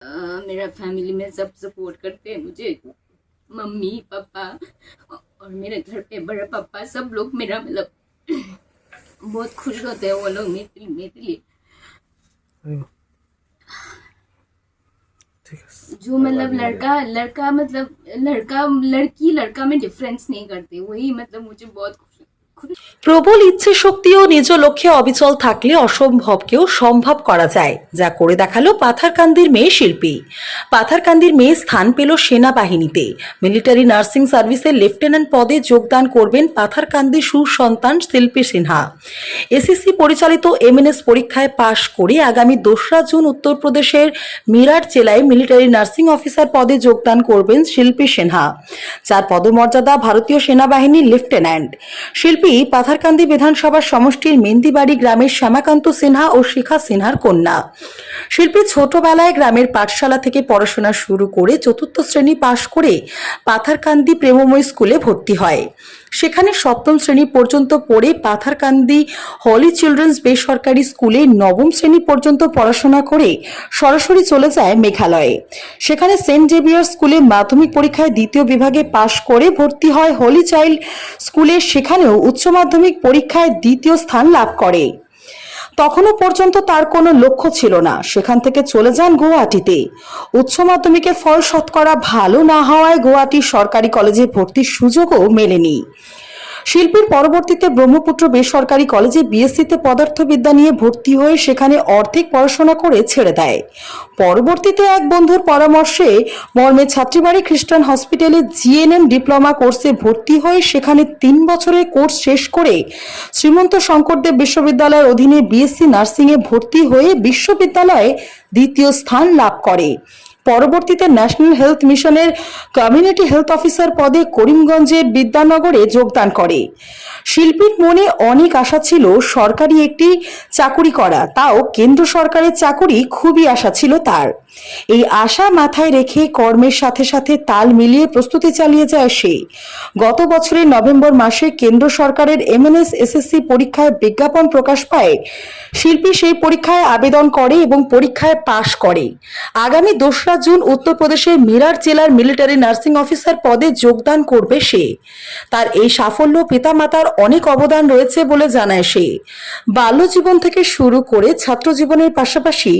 मेरा फैमिली में सब सपोर्ट करते हैं मुझे, मम्मी पापा और मेरे घर पे बड़े पापा, सब लोग मेरा मतलब बहुत खुश होते हैं वो लोग मेरे लिए। जो मतलब लड़का लड़का मतलब लड़का लड़की लड़का में डिफरेंस नहीं करते, वही मतलब मुझे बहुत खुश। প্রবল ইচ্ছে শক্তি ও নিজ লক্ষ্যে অবিচল থাকলে অসম্ভবকেও সম্ভব করা যায়, যা করে দেখালো পাথারকান্দির মেয়ে শিল্পী। পাথারকান্দির মেয়ে স্থান পেল সেনাবাহিনীতে। মিলিটারি নার্সিং সার্ভিসের লেফটেন্যান্ট পদে যোগদান করবেন পাথারকান্দির সুসন্তান শিল্পী সিনহা। এসএসসি পরিচালিত এমএনএস পরীক্ষায় পাশ করে আগামী 2রা জুন উত্তরপ্রদেশের মিরাট জেলায় মিলিটারি নার্সিং অফিসার পদে যোগদান করবেন শিল্পী সিনহা, যার পদমর্যাদা ভারতীয় সেনাবাহিনীর লেফটেন্যান্ট। শিল্পী পাথারকান্দি বিধানসভার সমষ্টির মেন্দিবাড়ি গ্রামের শ্যামাকান্ত সিনহা ও শিখা সিনহার কন্যা। শিল্পী ছোটবেলায় গ্রামের পাঠশালা থেকে পড়াশোনা শুরু করে 4র্থ শ্রেণী পাশ করে পাথারকান্দি প্রেমময় স্কুলে ভর্তি হয়। সেখানে 7ম শ্রেণী পর্যন্ত পড়ে পাথারকান্দি হলি চিলড্রেন্স বেসরকারি স্কুলে 9ম শ্রেণী পর্যন্ত পড়াশোনা করে সরাসরি চলে যায় মেঘালয়ে। সেখানে সেন্ট জেভিয়ার স্কুলে মাধ্যমিক পরীক্ষায় 2য় বিভাগে পাশ করে ভর্তি হয় হলি চাইল্ড স্কুলে, সেখানেও উচ্চ মাধ্যমিক পরীক্ষায় 2য় স্থান লাভ করে। তখনও পর্যন্ত তার কোনো লক্ষ্য ছিল না। সেখান থেকে চলে যান গুয়াহাটিতে। উচ্চ মাধ্যমিকের ফল শতকরা ভালো না হওয়ায় গুয়াহাটি সরকারি কলেজে ভর্তির সুযোগও মেলেনি। শিল্পীর পরবর্তীতে ব্রহ্মপুত্র বেসরকারি কলেজে বিএসসিতে পদার্থবিদ্যা নিয়ে ভর্তি হয়ে সেখানে অর্ধেক পড়াশোনা করে ছেড়ে দেয়। পরবর্তীতে এক বন্ধুর পরামর্শে মর্মে ছাত্রীবাড়ি খ্রিস্টান হসপিটালে জিএনএম ডিপ্লোমা কোর্সে ভর্তি হয়ে সেখানে 3 বছরের কোর্স শেষ করে শ্রীমন্ত শঙ্করদেব বিশ্ববিদ্যালয়ের অধীনে বিএসসি নার্সিংয়ে ভর্তি হয়ে বিশ্ববিদ্যালয়ে 2য় স্থান লাভ করে। পরবর্তীতে ন্যাশনাল হেলথ মিশনের কমিউনিটি হেলথ অফিসার পদে করিমগঞ্জের বিদ্যানগরে যোগদান করে। শিল্পীর মনে অনেক আশা ছিল সরকারি একটি চাকুরি করা, তাও কেন্দ্র সরকারের চাকুরি খুবই আশা ছিল তার। এই আশা মাথায় রেখে কর্মের সাথে সাথে তাল মিলিয়ে প্রস্তুতি চালিয়ে যায় সে। গত বছরের নভেম্বর মাসে কেন্দ্র সরকারের এমএনএস এসএসসি পরীক্ষায় বিজ্ঞাপন প্রকাশ পায়। শিল্পী সেই পরীক্ষায় আবেদন করে এবং পরীক্ষায় পাশ করে। আগামী 2রা জুন উত্তরপ্রদেশের মিরাট জেলার মিলিটারি নার্সিং অফিসার পদে যোগদান করবে সে। তার এই সাফল্য পিতামাতার অনেক অবদান রয়েছে বলে জানায় সে। বাল্যজীবন থেকে শুরু করে ছাত্র জীবনের পাশাপাশি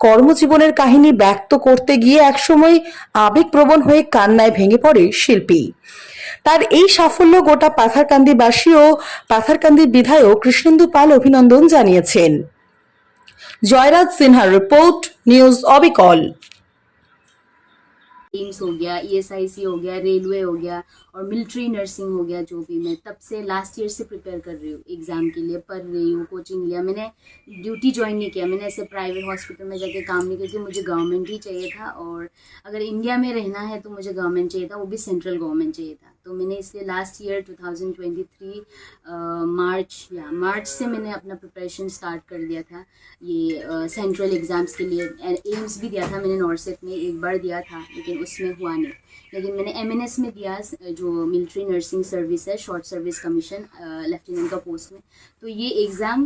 কর্মজীবনের কাহিনী ব্যক্ত করতে গিয়ে একসময় আবেগপ্রবণ হয়ে কান্নায় ভেঙে পড়ে শিল্পী। তার এই সাফল্য গোটা পাথারকান্দিবাসী ও পাথারকান্দির বিধায়ক কৃষ্ণেন্দু পাল অভিনন্দন জানিয়েছেন। জয়রাজ সিনহার রিপোর্ট, নিউজ অবিকল। एम्स हो गया, ईएसआईसी हो गया, रेलवे हो गया और मिलिट्री नर्सिंग हो गया, जो भी मैं तब से लास्ट ईयर से प्रिपेयर कर रही हूँ एग्ज़ाम के लिए, पढ़ रही हूँ, कोचिंग लिया। मैंने ड्यूटी ज्वाइन नहीं किया, मैंने ऐसे प्राइवेट हॉस्पिटल में जाके काम नहीं किया, क्योंकि मुझे गवर्नमेंट ही चाहिए था। और अगर इंडिया में रहना है तो मुझे गवर्नमेंट चाहिए था, वो भी सेंट्रल गवर्नमेंट चाहिए था। तो मैंने इसलिए लास्ट ईयर 2023 मार्च से मैंने अपना प्रिपरेशन स्टार्ट कर दिया था ये सेंट्रल एग्ज़ाम्स के लिए। एम्स भी दिया था मैंने, नॉर्सेट में एक बार दिया था लेकिन उसमें हुआ नहीं। लेकिन मैंने एमएनएस में दिया, जो मिलिट्री नर्सिंग सर्विस है, शॉर्ट सर्विस कमीशन लेफ्टिनेंट का पोस्ट में। तो ये एग्ज़ाम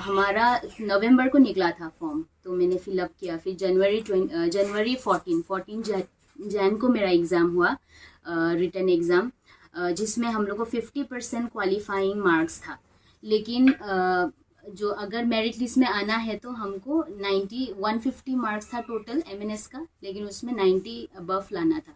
हमारा नवंबर को निकला था फॉर्म, तो मैंने फिलअप किया। फिर जनवरी 14 जैन को मेरा एग्ज़ाम हुआ, रिटन एग्ज़ाम, जिसमें हम लोग को 50% क्वालिफाइंग मार्क्स था। लेकिन जो अगर मेरिट लिस्ट में आना है तो हमको 150 मार्क्स था टोटल एमएनएस का, लेकिन उसमें 90 अबव लाना था।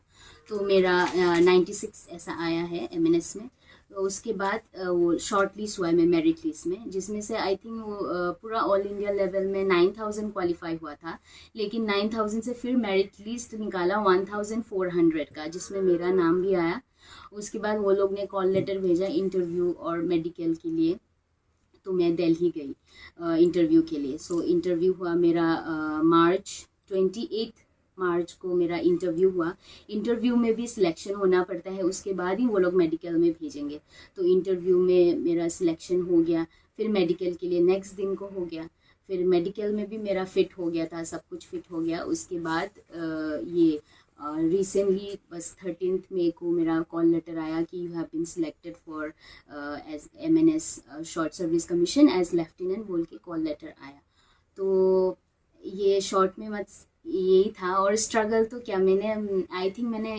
तो मेरा 96 ऐसा आया है एमएनएस में। तो उसके बाद वो शॉर्ट लिस्ट हुआ है मैं मेरिट लिस्ट में, जिसमें से आई थिंक वो पूरा ऑल इंडिया लेवल में 9000 क्वालिफाई हुआ था। लेकिन 9000 से फिर मेरिट लिस्ट निकाला 1400 का, जिसमें मेरा नाम भी आया। उसके बाद वो लोग ने कॉल लेटर भेजा इंटरव्यू और मेडिकल के लिए, तो मैं दिल्ली गई इंटरव्यू के लिए। सो इंटरव्यू हुआ मेरा मार्च 28 मार्च को मेरा इंटरव्यू हुआ। इंटरव्यू में भी सिलेक्शन होना पड़ता है, उसके बाद ही वो लोग मेडिकल में भेजेंगे। तो इंटरव्यू में मेरा सिलेक्शन हो गया, फिर मेडिकल के लिए नेक्स्ट दिन को हो गया। फिर मेडिकल में भी मेरा फिट हो गया था, सब कुछ फिट हो गया। उसके बाद ये रिसेंटली बस 13 मई को मेरा कॉल लेटर आया कि you have been selected for as MNS short service commission as lieutenant बोल के कॉल लेटर आया। तो ये शॉर्ट में यही था। और स्ट्रगल तो क्या, मैंने आई थिंक मैंने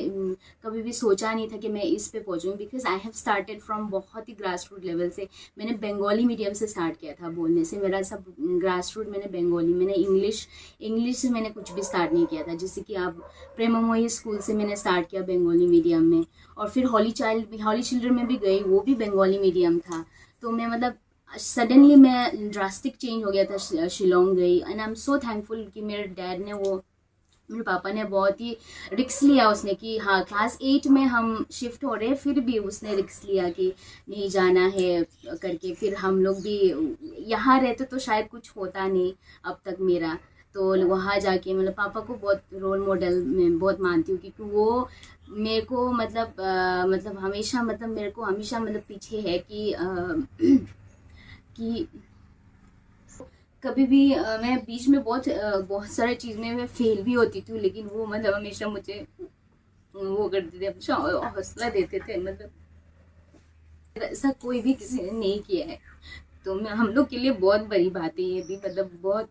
कभी भी सोचा नहीं था कि मैं इस पे पहुंचूंगी, because I have started from बहुत ही ग्रास रूट लेवल से। मैंने बंगाली मीडियम से स्टार्ट किया था बोलने से, मेरा सब ग्रास रूट मैंने बंगाली, मैंने इंग्लिश से मैंने कुछ भी स्टार्ट नहीं किया था। जैसे कि आप प्रेमामोही स्कूल से मैंने स्टार्ट किया बंगाली मीडियम में, और फिर हॉली चिल्ड्रन में भी गई, वो भी बंगाली मीडियम था। तो मैं मतलब सडनली मैं ड्रास्टिक चेंज हो गया था, शिलोंग गई। And I am so thankful कि मेरे डैड ने वो, मेरे पापा ने बहुत ही रिक्स लिया उसने, कि हाँ क्लास 8 में हम शिफ्ट हो रहे हैं, फिर भी उसने रिक्स लिया कि नहीं जाना है करके। फिर हम लोग भी यहाँ रहते तो शायद कुछ होता नहीं अब तक मेरा। तो वहाँ जाके मतलब पापा को बहुत रोल मॉडल में बहुत मानती हूँ, क्योंकि वो मेरे को मतलब हमेशा, मतलब मेरे को हमेशा मतलब पीछे है कि कि कभी भी मैं बीच में बहुत सारे चीज़ में मैं फेल भी होती थी, लेकिन वो मतलब हमेशा मुझे वो करते थे, हमेशा हौसला देते थे। मतलब ऐसा कोई भी किसी ने नहीं किया है, तो मैं हम लोग के लिए बहुत बड़ी बात है ये भी। मतलब बहुत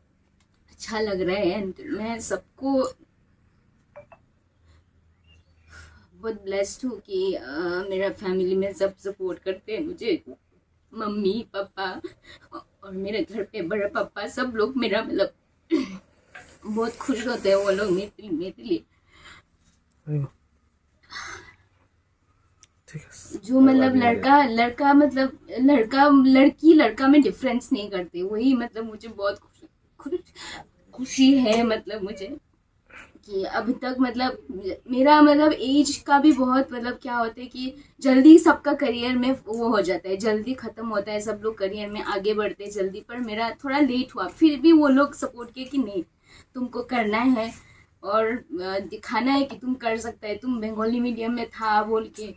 अच्छा लग रहा है, एंड मैं सबको बहुत ब्लेस्ड हूँ कि मेरा फैमिली में सब सपोर्ट करते हैं मुझे, मम्मी पापा और मेरे घर पे बड़ा पापा, सब लोग मेरा मतलब बहुत खुश होते हैं वो लोग मेरे लिए। ठीक है। जो मतलब लड़का मतलब लड़का में डिफरेंस नहीं करते, वही मतलब मुझे बहुत खुशी है। मतलब मुझे कि अभी तक मतलब मेरा मतलब एज का भी बहुत मतलब क्या होता है कि जल्दी सबका करियर में वो हो जाता है, जल्दी खत्म होता है, सब लोग करियर में आगे बढ़ते हैं जल्दी। पर मेरा थोड़ा लेट हुआ, फिर भी वो लोग सपोर्ट किए कि नहीं तुमको करना है, और दिखाना है कि तुम कर सकता है, तुम बंगाली मीडियम में था बोल के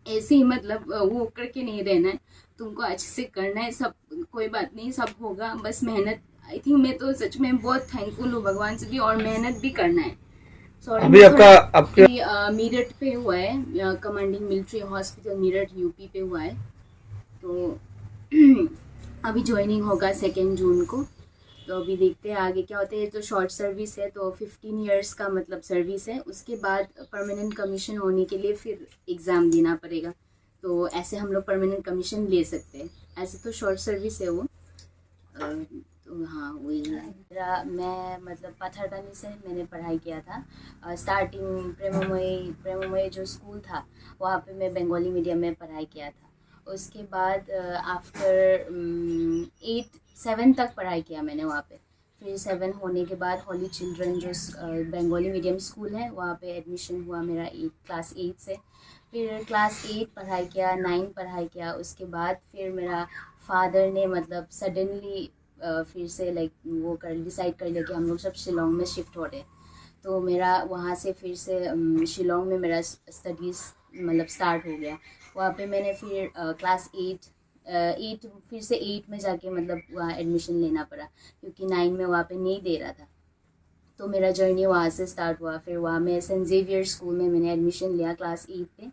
ऐसे ही मतलब वो करके नहीं रहना है, तुमको अच्छे से करना है, सब कोई बात नहीं, सब होगा, बस मेहनत। आई थिंक मैं तो सच में बहुत थैंकफुल हूँ भगवान से भी, और मेहनत भी करना है। सॉरी अभी मैं आपका थोड़ा आपके मीरठ पे हुआ है, commanding military hospital Meerut UP पे हुआ है। तो अभी ज्वाइनिंग होगा 2 जून को। तो अभी देखते हैं आगे क्या होता है। ये तो शॉर्ट सर्विस है, तो 15 इयर्स का मतलब सर्विस है, उसके बाद परमानेंट कमीशन होने के लिए फिर एग्ज़ाम देना पड़ेगा। तो ऐसे हम लोग परमानेंट कमीशन ले सकते हैं, ऐसे तो शॉर्ट सर्विस है वो। तो हाँ वही है मेरा। मैं मतलब पत्थरगनी से मैंने पढ़ाई किया था, स्टार्टिंग प्रेममोई जो स्कूल था वहाँ पे मैं बंगाली मीडियम में पढ़ाई किया था। उसके बाद आफ्टर 7 तक पढ़ाई किया मैंने वहाँ पे। फिर 7 होने के बाद हॉली चिल्ड्रन जो बंगाली मीडियम स्कूल है वहाँ पे एडमिशन हुआ मेरा क्लास 8 से। फिर क्लास 8 पढ़ाई किया, 9 पढ़ाई किया। उसके बाद फिर मेरा फादर ने मतलब सडनली फिर से लाइक वो कर डिसाइड कर लिया कि हम लोग सब शिलोंग में शिफ्ट हो रहे हैं। तो मेरा वहाँ से फिर से शिलोंग में मेरा स्टडीज़ मतलब स्टार्ट हो गया। वहाँ पे मैंने फिर क्लास 8 फिर से 8 में जाके मतलब वहाँ एडमिशन लेना पड़ा, क्योंकि 9 में वहाँ पे नहीं दे रहा था। तो मेरा जर्नी वहाँ से स्टार्ट हुआ। फिर वहाँ मैं सेंट जेवियर स्कूल में मैंने एडमिशन लिया क्लास 8 पे।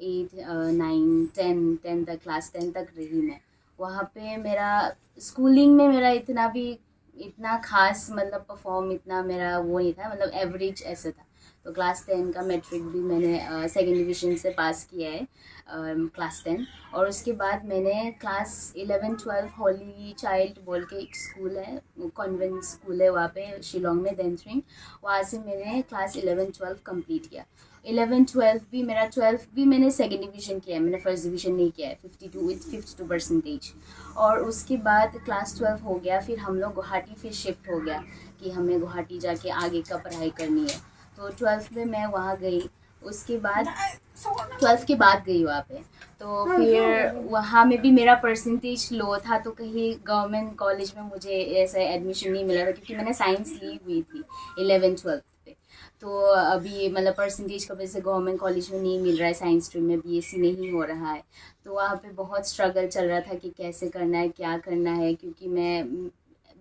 8 9 10 तक, क्लास 10 तक रही मैं वहाँ पे। मेरा स्कूलिंग में मेरा इतना खास मतलब परफॉर्म इतना मेरा वो नहीं था, मतलब एवरेज ऐसा था। तो क्लास 10 का मैट्रिक भी मैंने सेकेंड डिवीज़न से पास किया है, क्लास 10। और उसके बाद मैंने क्लास 11-12 हॉली चाइल्ड बोल के एक स्कूल है, कॉन्वेंट स्कूल है वहाँ पे शिलोंग में, देंथरिंग। वहाँ से मैंने क्लास 11-12 कंप्लीट किया। 11-12 भी मेरा 12 भी मैंने सेकेंड डिवीज़न किया है, मैंने फर्स्ट डिवीज़न नहीं किया है, 52% और उसके बाद क्लास 12 हो गया। फिर हम लोग गुवाहाटी फिर शिफ्ट हो गया कि हमें गुवाहाटी जाके आगे का पढ़ाई करनी है। तो 12 में मैं वहाँ गई। उसके बाद 12 के बाद गई वहाँ पे। तो फिर वहाँ में भी मेरा परसेंटेज लो था, तो कहीं गवर्नमेंट कॉलेज में मुझे ऐसा एडमिशन नहीं मिला था, क्योंकि मैंने साइंस ली हुई थी 11-12 पे। तो अभी मतलब परसेंटेज की वजह से गवर्नमेंट कॉलेज में नहीं मिल रहा है, साइंस स्ट्रीम में बीएससी नहीं हो रहा है। तो वहाँ पे बहुत स्ट्रगल चल रहा था कि कैसे करना है, क्या करना है, क्योंकि मैं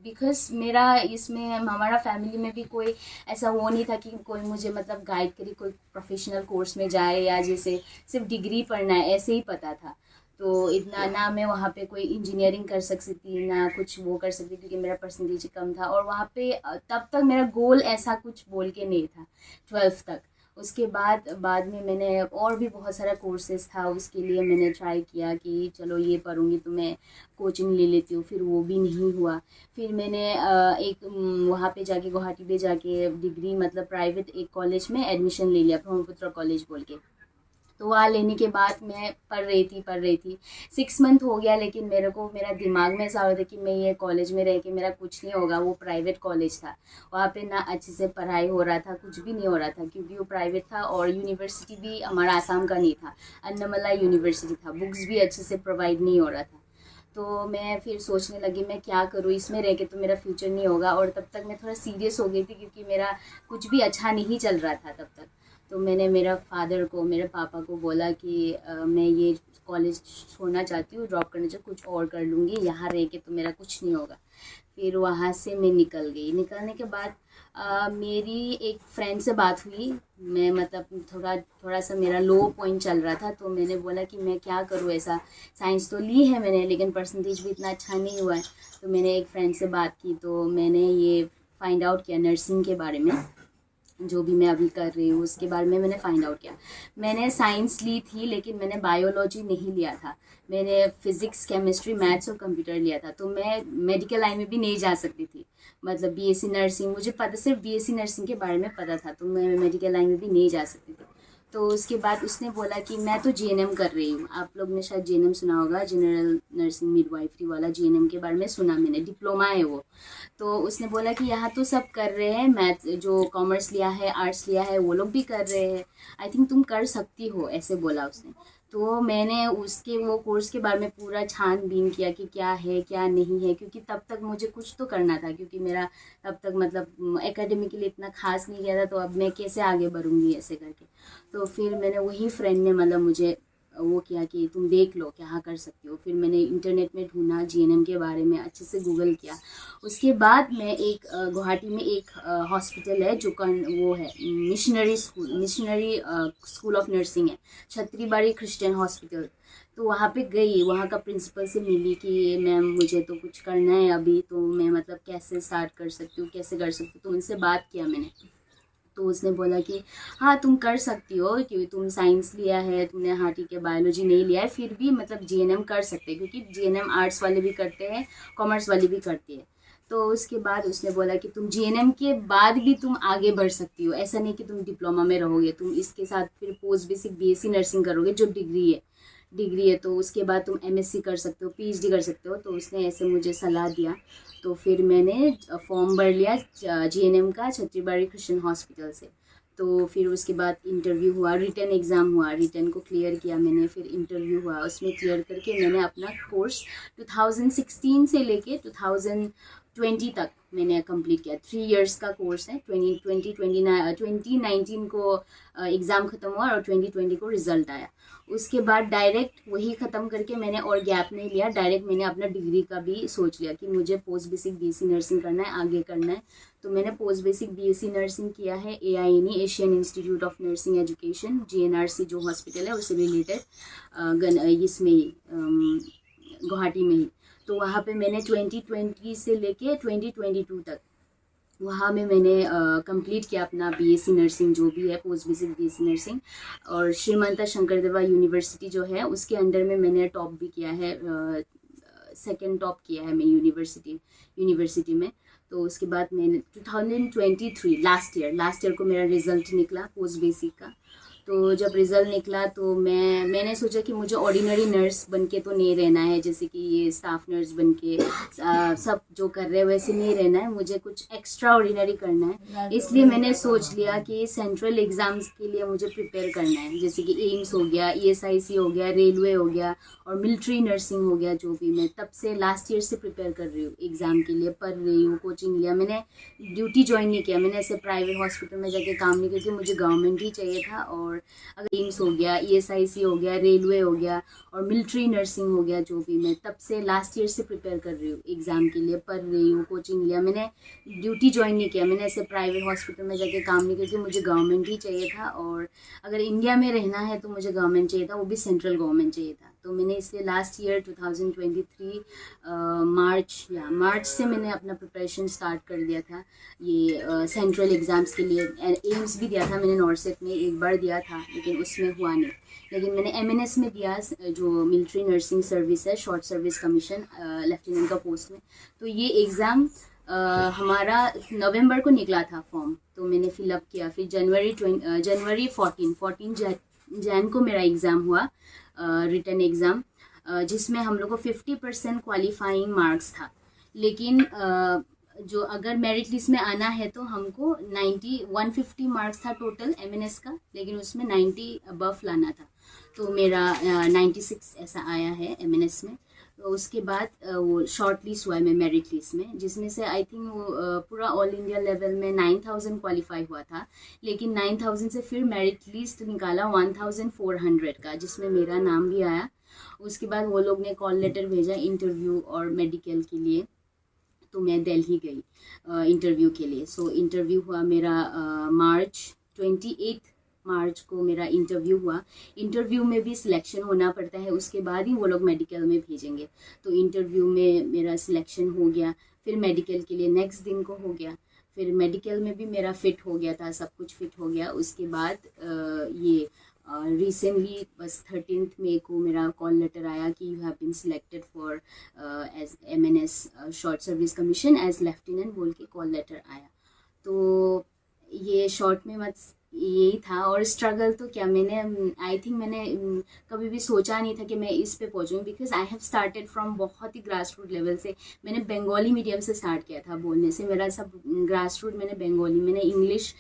बिकॉज मेरा इसमें हमारा फैमिली में भी कोई ऐसा वो नहीं था कि कोई मुझे मतलब गाइड करे कोई प्रोफेशनल कोर्स में जाए, या जैसे सिर्फ डिग्री पढ़ना है ऐसे ही पता था। तो इतना ना मैं वहाँ पे कोई इंजीनियरिंग कर सकती थी ना कुछ वो कर सकती क्योंकि मेरा परसेंटेज कम था, और वहाँ पे तब तक मेरा गोल ऐसा कुछ बोल के नहीं था 12th तक। उसके बाद में मैंने और भी बहुत सारा कोर्सेज़ था, उसके लिए मैंने ट्राई किया कि चलो ये पढ़ूँगी तो मैं कोचिंग ले लेती हूँ, फिर वो भी नहीं हुआ। फिर मैंने एक वहाँ पे जाके गुवाहाटी पे जाके डिग्री मतलब प्राइवेट एक कॉलेज में एडमिशन ले लिया, ब्रह्मपुत्र कॉलेज बोल के। तो वहाँ लेने के बाद मैं पढ़ रही थी 6 मंथ हो गया, लेकिन मेरे को मेरा दिमाग में ऐसा हो रहा था कि मैं ये कॉलेज में रह के मेरा कुछ नहीं होगा। वो प्राइवेट कॉलेज था, वहाँ पे ना अच्छे से पढ़ाई हो रहा था, कुछ भी नहीं हो रहा था क्योंकि वो प्राइवेट था, और यूनिवर्सिटी भी हमारा आसाम का नहीं था, अन्नामलाई यूनिवर्सिटी था, बुक्स भी अच्छे से प्रोवाइड नहीं हो रहा था। तो मैं फिर सोचने लगी मैं क्या करूँ, इसमें रह के तो मेरा फ्यूचर नहीं होगा। और तब तक मैं थोड़ा सीरियस हो गई थी क्योंकि मेरा कुछ भी अच्छा नहीं चल रहा था तब तक। तो मैंने मेरे पापा को बोला कि मैं ये कॉलेज छोड़ना चाहती हूँ, ड्रॉप करना चाहती हूँ, कुछ और कर लूँगी, यहाँ रह के तो मेरा कुछ नहीं होगा। फिर वहाँ से मैं निकल गई। निकलने के बाद मेरी एक फ्रेंड से बात हुई। मैं मतलब थोड़ा सा मेरा लो पॉइंट चल रहा था, तो मैंने बोला कि मैं क्या करूँ ऐसा, साइंस तो ली है मैंने लेकिन परसेंटेज भी इतना अच्छा नहीं हुआ है। तो मैंने एक फ्रेंड से बात की, तो मैंने ये फाइंड आउट किया नर्सिंग के बारे में, जो भी मैं अभी कर रही हूँ उसके बारे में मैंने फाइंड आउट किया। मैंने साइंस ली थी लेकिन मैंने बायोलॉजी नहीं लिया था, मैंने फिज़िक्स, केमिस्ट्री, मैथ्स और कंप्यूटर लिया था। तो मैं मेडिकल लाइन में भी नहीं जा सकती थी, मतलब बीएससी नर्सिंग, मुझे पता सिर्फ बीएससी नर्सिंग के बारे में पता था, तो मैं मेडिकल लाइन में भी नहीं जा सकती थी। तो उसके बाद उसने बोला कि मैं तो जीएनएम कर रही हूँ, आप लोग ने शायद जीएनएम सुना होगा, जनरल नर्सिंग मिडवाइफरी वाला, जीएनएम के बारे में सुना मैंने, डिप्लोमा है वो। तो उसने बोला कि यहाँ तो सब कर रहे हैं, मैथ जो कॉमर्स लिया है, आर्ट्स लिया है, वो लोग भी कर रहे हैं, आई थिंक तुम कर सकती हो, ऐसे बोला उसने। तो मैंने उसके वो कोर्स के बारे में पूरा छानबीन किया कि क्या है क्या नहीं है, क्योंकि तब तक मुझे कुछ तो करना था, क्योंकि मेरा तब तक मतलब एकेडमिकली इतना खास नहीं गया था, तो अब मैं कैसे आगे बढ़ूँगी ऐसे करके। तो फिर मैंने वही फ्रेंड ने मतलब मुझे वो किया कि तुम देख लो क्या कर सकती हो। फिर मैंने इंटरनेट में ढूंढा, जीएनएम के बारे में अच्छे से गूगल किया। उसके बाद मैं एक गुवाहाटी में एक हॉस्पिटल है जो वो है मिशनरी स्कूल ऑफ नर्सिंग है, छत्रीबाड़ी क्रिश्चियन हॉस्पिटल। तो वहाँ पे गई, वहाँ का प्रिंसिपल से मिली कि मैम मुझे तो कुछ करना है अभी, तो मैं मतलब कैसे स्टार्ट कर सकती हूँ, कैसे कर सकती हूँ। तो उनसे बात किया मैंने, तो उसने बोला कि हाँ तुम कर सकती हो, क्योंकि तुम साइंस लिया है, तुमने हाँ ठीक है बायोलॉजी नहीं लिया है, फिर भी मतलब जीएनएम कर सकते हैं, क्योंकि जीएनएम आर्ट्स वाले भी करते हैं, कॉमर्स वाले भी करती है। तो उसके बाद उसने बोला कि तुम जीएनएम के बाद भी तुम आगे बढ़ सकती हो, ऐसा नहीं कि तुम डिप्लोमा में रहोगे, तुम इसके साथ फिर पोस्ट बेसिक बीएससी नर्सिंग करोगे जो डिग्री है, तो उसके बाद तुम एमएससी कर सकते हो, पीएचडी कर सकते हो। तो उसने ऐसे मुझे सलाह दिया। तो फिर मैंने फॉर्म भर लिया जीएनएम का छत्रीबाड़ी क्रिश्चियन हॉस्पिटल से। तो फिर उसके बाद इंटरव्यू हुआ, रिटन एग्ज़ाम हुआ, रिटन को क्लियर किया मैंने, फिर इंटरव्यू हुआ, उसमें क्लियर करके मैंने अपना कोर्स 2016 से लेके 2020 तक मैंने कंप्लीट किया। 3 इयर्स का कोर्स है। 2019 को एग्ज़ाम ख़त्म हुआ और 2020 को रिज़ल्ट आया। उसके बाद डायरेक्ट वही ख़त्म करके मैंने और गैप नहीं लिया, डायरेक्ट मैंने अपना डिग्री का भी सोच लिया कि मुझे पोस्ट बेसिक बीएससी नर्सिंग करना है, आगे करना है। तो मैंने पोस्ट बेसिक बीएससी नर्सिंग किया है AINE, Asian institute of nursing education, GNRC जो हॉस्पिटल है उससे रिलेटेड, इसमें ही गुवाहाटी में ही। तो वहाँ पे मैंने 2020 से लेके 2022 तक वहाँ में मैंने कंप्लीट किया अपना बीएससी नर्सिंग, जो भी है पोस्ट बेसिक बीएससी नर्सिंग। और श्रीमंता शंकरदेवा यूनिवर्सिटी जो है उसके अंडर में मैंने टॉप भी किया है, सेकंड टॉप किया है मैं यूनिवर्सिटी में। तो उसके बाद मैंने 2023 लास्ट ईयर को मेरा रिज़ल्ट निकला पोस्ट बेसिक का। तो जब रिज़ल्ट निकला तो मैंने सोचा कि मुझे ऑर्डिनरी नर्स बनके तो नहीं रहना है, जैसे कि ये स्टाफ नर्स बनके सब जो कर रहे हैं वैसे नहीं रहना है, मुझे कुछ एक्स्ट्रा ऑर्डिनरी करना है। इसलिए मैंने सोच लिया कि सेंट्रल एग्ज़ाम्स के लिए मुझे प्रिपेयर करना है, जैसे कि एम्स हो गया, ESIC हो गया, रेलवे हो गया और मिलिट्री नर्सिंग हो गया। जो भी मैं तब से लास्ट ईयर से प्रिपेयर कर रही हूँ एग्ज़ाम के लिए, पढ़ रही हूँ, कोचिंग लिया। मैंने ड्यूटी ज्वाइन नहीं किया, मैंने ऐसे प्राइवेट हॉस्पिटल में जाके काम नहीं किया, क्योंकि मुझे गवर्नमेंट ही चाहिए था। और अगर एम्स हो गया, ESIC हो गया, रेलवे हो गया और मिलिट्री नर्सिंग हो गया, जो भी मैं तब से लास्ट ईयर से प्रिपेयर कर रही हूँ एग्ज़ाम के लिए, पढ़ रही हूँ, कोचिंग लिया। मैंने ड्यूटी ज्वाइन नहीं किया, मैंने ऐसे प्राइवेट हॉस्पिटल में जाके काम नहीं किया, क्योंकि मुझे गवर्नमेंट ही चाहिए था। और अगर इंडिया में रहना है तो मुझे गवर्नमेंट चाहिए था, वो भी सेंट्रल गवर्नमेंट चाहिए था। तो मैंने इसलिए लास्ट ईयर 2023 मार्च से मैंने अपना प्रिपरेशन स्टार्ट कर दिया था ये सेंट्रल एग्ज़ाम्स के लिए। एम्स भी दिया था मैंने, नॉर्सेट में एक बार दिया था लेकिन उसमें हुआ नहीं। लेकिन मैंने एमएनएस में दिया, जो मिलिट्री नर्सिंग सर्विस है, शॉर्ट सर्विस कमीशन, लेफ्टिनेंट का पोस्ट में। तो ये एग्ज़ाम हमारा नवंबर को निकला था फॉर्म, तो मैंने फिलअप किया। फिर जनवरी 14 जैन को मेरा एग्ज़ाम हुआ, रिटन एग्ज़ाम, जिसमें हम लोग को 50% क्वालिफाइंग मार्क्स था। लेकिन जो अगर मेरिट लिस्ट में आना है तो हमको 150 मार्क्स था टोटल एमएनएस का, लेकिन उसमें 90 अबव लाना था। तो मेरा 96 ऐसा आया है एमएनएस में। तो उसके बाद वो शॉर्ट लिस्ट हुआ है मैं मेरिट लिस्ट में, जिसमें से आई थिंक वो पूरा ऑल इंडिया लेवल में 9000 क्वालिफाई हुआ था। लेकिन 9000 से फिर मेरिट लिस्ट निकाला 1400 का, जिसमें मेरा नाम भी आया। उसके बाद वो लोग ने कॉल लेटर भेजा इंटरव्यू और मेडिकल के लिए, तो मैं दिल्ली गई इंटरव्यू के लिए। सो इंटरव्यू हुआ मेरा मार्च 28 मार्च को मेरा इंटरव्यू हुआ। इंटरव्यू में भी सिलेक्शन होना पड़ता है, उसके बाद ही वो लोग मेडिकल में भेजेंगे। तो इंटरव्यू में मेरा सिलेक्शन हो गया, फिर मेडिकल के लिए नेक्स्ट दिन को हो गया। फिर मेडिकल में भी मेरा फिट हो गया था, सब कुछ फिट हो गया। उसके बाद ये रिसेंटली बस 13 मई को मेरा कॉल लेटर आया कि you have been selected for as MNS short service commission as lieutenant बोल के कॉल लेटर आया। तो ये शॉर्ट में यही था। और स्ट्रगल तो क्या, मैंने आई थिंक मैंने कभी भी सोचा नहीं था कि मैं इस पे पहुंचूंगी, because I have started from बहुत ही ग्रास रूट लेवल से। मैंने बंगाली मीडियम से स्टार्ट किया था बोलने से, मेरा सब ग्रास रूट मैंने बंगाली, मैंने इंग्लिश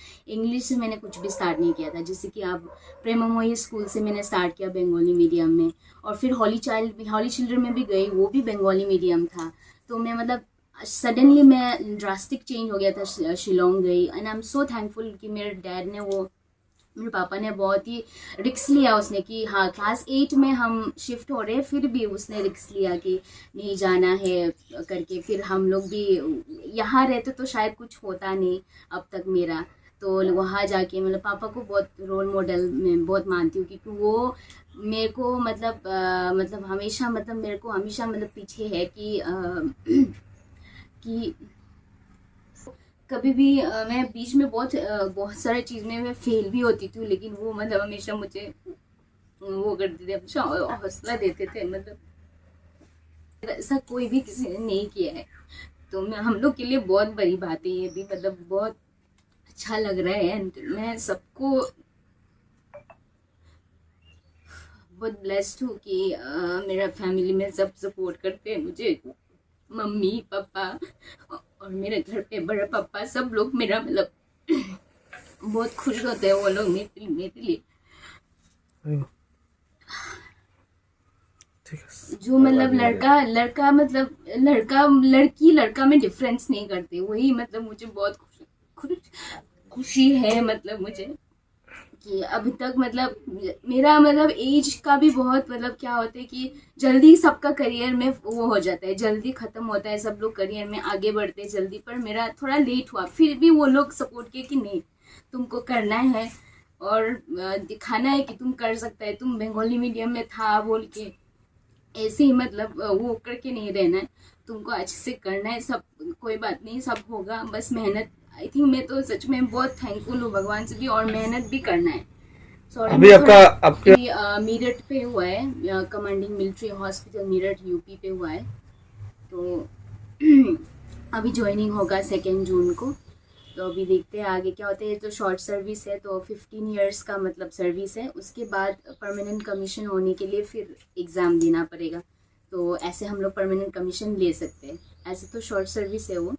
से मैंने कुछ भी स्टार्ट नहीं किया था। जैसे कि आप प्रेममोही स्कूल से मैंने स्टार्ट किया बंगाली मीडियम में, और फिर हॉली चिल्ड्रन में भी गई, वो भी बंगाली मीडियम था। तो मैं मतलब सडनली मैं ड्रास्टिक चेंज हो गया था, शिलोंग गई। And I am so thankful कि मेरे डैड ने, मेरे पापा ने बहुत ही रिक्स लिया उसने, कि हाँ क्लास 8 में हम शिफ्ट हो रहे हैं, फिर भी उसने रिक्स लिया कि नहीं जाना है करके। फिर हम लोग भी यहाँ रहते तो शायद कुछ होता नहीं अब तक मेरा। तो वहाँ जाके मतलब पापा को बहुत रोल मॉडल मैं बहुत मानती हूँ, क्योंकि वो मेरे को मतलब हमेशा मेरे को हमेशा पीछे है कि कभी भी मैं बीच में बहुत सारे चीज़ में मैं फेल भी होती थी, लेकिन वो हमेशा मुझे वो करते थे, हमेशा हौसला देते थे। ऐसा कोई भी किसी ने नहीं किया है, तो हम लोग के लिए बहुत बड़ी बात है ये भी। बहुत अच्छा लग रहा है। मैं सबको बहुत ब्लेस्ड हूँ कि मेरा फैमिली में सब सपोर्ट करते हैं मुझे, मम्मी पापा और मेरे घर पे बड़ा पापा, सब लोग मेरा बहुत खुश होते हैं वो लोग मेरे लिए। जो लड़का में डिफरेंस नहीं करते, वही मुझे बहुत खुशी है मुझे कि अभी तक मेरा एज का भी बहुत क्या होता है कि जल्दी सबका करियर में वो हो जाता है, जल्दी खत्म होता है, सब लोग करियर में आगे बढ़ते हैं जल्दी। पर मेरा थोड़ा लेट हुआ, फिर भी वो लोग सपोर्ट किए कि नहीं तुमको करना है और दिखाना है कि तुम कर सकता है, तुम बंगाली मीडियम में था बोल के ऐसे ही वो करके नहीं रहना है, तुमको अच्छे से करना है, सब कोई बात नहीं, सब होगा, बस मेहनत। आई थिंक मैं तो सच में बहुत थैंकफुल हूँ भगवान से भी, और मेहनत भी करना है। अभी आपका मीरठ पे हुआ है, commanding military hospital Meerut UP पे हुआ है। तो अभी ज्वाइनिंग होगा 2 जून को। तो अभी देखते हैं आगे क्या होता है। तो शॉर्ट सर्विस है, तो 15 इयर्स का सर्विस है। उसके बाद परमानेंट कमीशन होने के लिए फिर एग्ज़ाम देना पड़ेगा। तो ऐसे हम लोग परमानेंट कमीशन ले सकते हैं, ऐसे तो शॉर्ट सर्विस है वो।